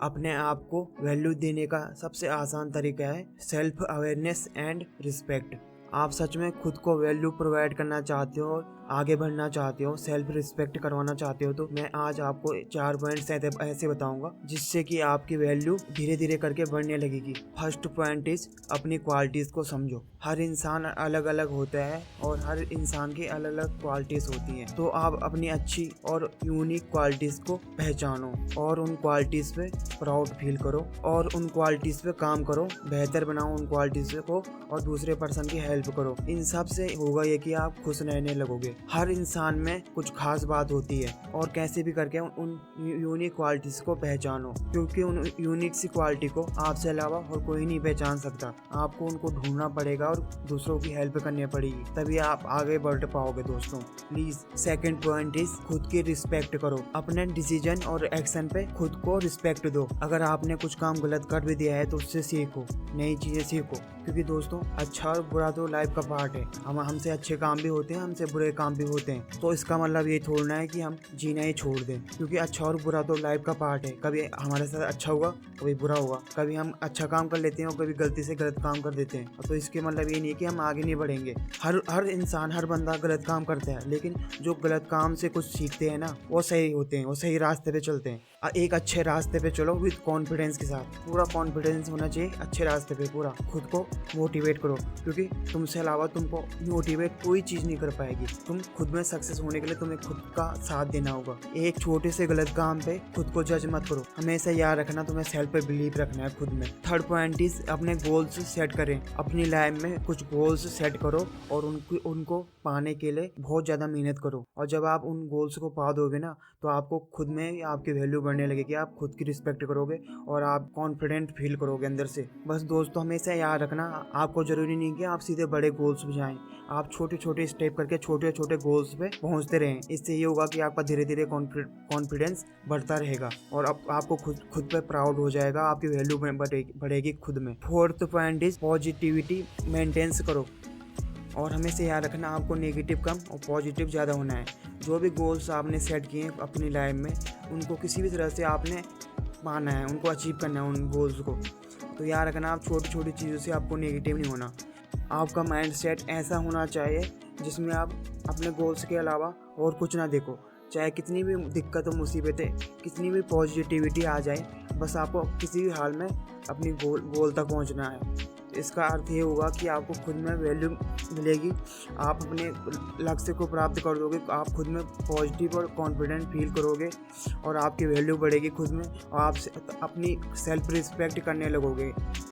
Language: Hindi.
अपने आप को वैल्यू देने का सबसे आसान तरीका है सेल्फ अवेयरनेस एंड रिस्पेक्ट। आप सच में खुद को वैल्यू प्रोवाइड करना चाहते हो और आगे बढ़ना चाहते हो, सेल्फ रिस्पेक्ट करवाना चाहते हो, तो मैं आज आपको 4 पॉइंट्स ऐसे बताऊंगा जिससे कि आपकी वैल्यू धीरे धीरे करके बढ़ने लगेगी। फर्स्ट पॉइंट इज अपनी क्वालिटीज को समझो। हर इंसान अलग अलग होता है और हर इंसान की अलग अलग क्वालिटीज होती हैं, तो आप अपनी अच्छी और यूनिक क्वालिटीज को पहचानो और उन क्वालिटीज पे प्राउड फील करो और उन क्वालिटीज पे काम करो, बेहतर बनाओ उन क्वालिटीज को और दूसरे पर्सन की हेल्प करो। इन सब से होगा ये कि आप खुश रहने लगोगे। हर इंसान में कुछ खास बात होती है और कैसे भी करके उन यूनिक क्वालिटीज को पहचानो, क्योंकि उन यूनिक सी क्वालिटी को आपसे अलावा और कोई नहीं पहचान सकता। आपको उनको ढूंढना पड़ेगा और दूसरों की हेल्प करनी पड़ेगी, तभी आप आगे बढ़ पाओगे दोस्तों। प्लीज सेकंड पॉइंट इज खुद की रिस्पेक्ट करो। अपने डिसीजन और एक्शन पे खुद को रिस्पेक्ट दो। अगर आपने कुछ काम गलत कर भी दिया है तो उससे सीखो, नई चीजें सीखो, क्योंकि दोस्तों अच्छा और बुरा तो लाइफ का पार्ट है। हमसे अच्छे काम भी होते हैं, हमसे बुरे काम भी होते हैं, तो इसका मतलब ये थोड़ा है कि हम जीना ही छोड़ दें, क्योंकि अच्छा और बुरा तो लाइफ का पार्ट है। कभी हमारे साथ अच्छा होगा, कभी बुरा होगा, कभी हम अच्छा काम कर लेते हैं और कभी गलती से गलत काम कर देते हैं, तो इसके मतलब ये नहीं कि हम आगे नहीं बढ़ेंगे। हर इंसान, हर बंदा गलत काम करता है, लेकिन जो गलत काम से कुछ सीखते हैं ना, वो सही होते हैं, वो सही रास्ते पे चलते हैं। एक अच्छे रास्ते पे चलो विद कॉन्फिडेंस के साथ, पूरा कॉन्फिडेंस होना चाहिए अच्छे रास्ते पे। पूरा खुद को मोटिवेट करो, क्योंकि तुमसे अलावा तुमको मोटिवेट कोई चीज नहीं कर पाएगी। तुम खुद में सक्सेस होने के लिए तुम्हें खुद का साथ देना होगा। एक छोटे से गलत काम पे खुद को जज मत करो, हमेशा याद रखना तुम्हें सेल्फ पे बिलीव रखना है खुद में। थर्ड पॉइंट इज अपने गोल्स सेट करें। अपनी लाइफ में कुछ गोल्स सेट करो और उनको पाने के लिए बहुत ज्यादा मेहनत करो, और जब आप उन गोल्स को पा दोगे ना, तो आपको खुद में आपकी वैल्यू बढ़ने लगेगी। आप खुद की रिस्पेक्ट करोगे और आप कॉन्फिडेंट फील करोगे अंदर से। बस दोस्तों हमेशा याद रखना, आपको जरूरी नहीं कि आप सीधे बड़े गोल्स पे जाएं, आप छोटे छोटे स्टेप करके छोटे छोटे गोल्स पे पहुंचते रहें। इससे ये होगा कि आपका धीरे धीरे कॉन्फिडेंस बढ़ता रहेगा और आपको खुद पे प्राउड हो जाएगा, आपकी वैल्यू बढ़ेगी खुद में। Fourth point is positivity maintains करो, और हमेशा याद रखना आपको नेगेटिव कम और पॉजिटिव ज़्यादा होना है। जो भी गोल्स आपने सेट किए हैं अपनी लाइफ में, उनको किसी भी तरह से आपने पाना है, उनको अचीव करना है उन गोल्स को। तो याद रखना आप छोटी छोटी चीज़ों से आपको नेगेटिव नहीं होना। आपका माइंड सेट ऐसा होना चाहिए जिसमें आप अपने गोल्स के अलावा और कुछ ना देखो। चाहे कितनी भी दिक्कत और मुसीबतें, कितनी भी पॉजिटिविटी आ जाए, बस आपको किसी भी हाल में अपनी गोल तक पहुंचना है। इसका अर्थ ये होगा कि आपको खुद में वैल्यू मिलेगी, आप अपने लक्ष्य को प्राप्त कर दोगे, आप खुद में पॉजिटिव और कॉन्फिडेंट फील करोगे और आपकी वैल्यू बढ़ेगी खुद में, और आप अपनी सेल्फ रिस्पेक्ट करने लगोगे।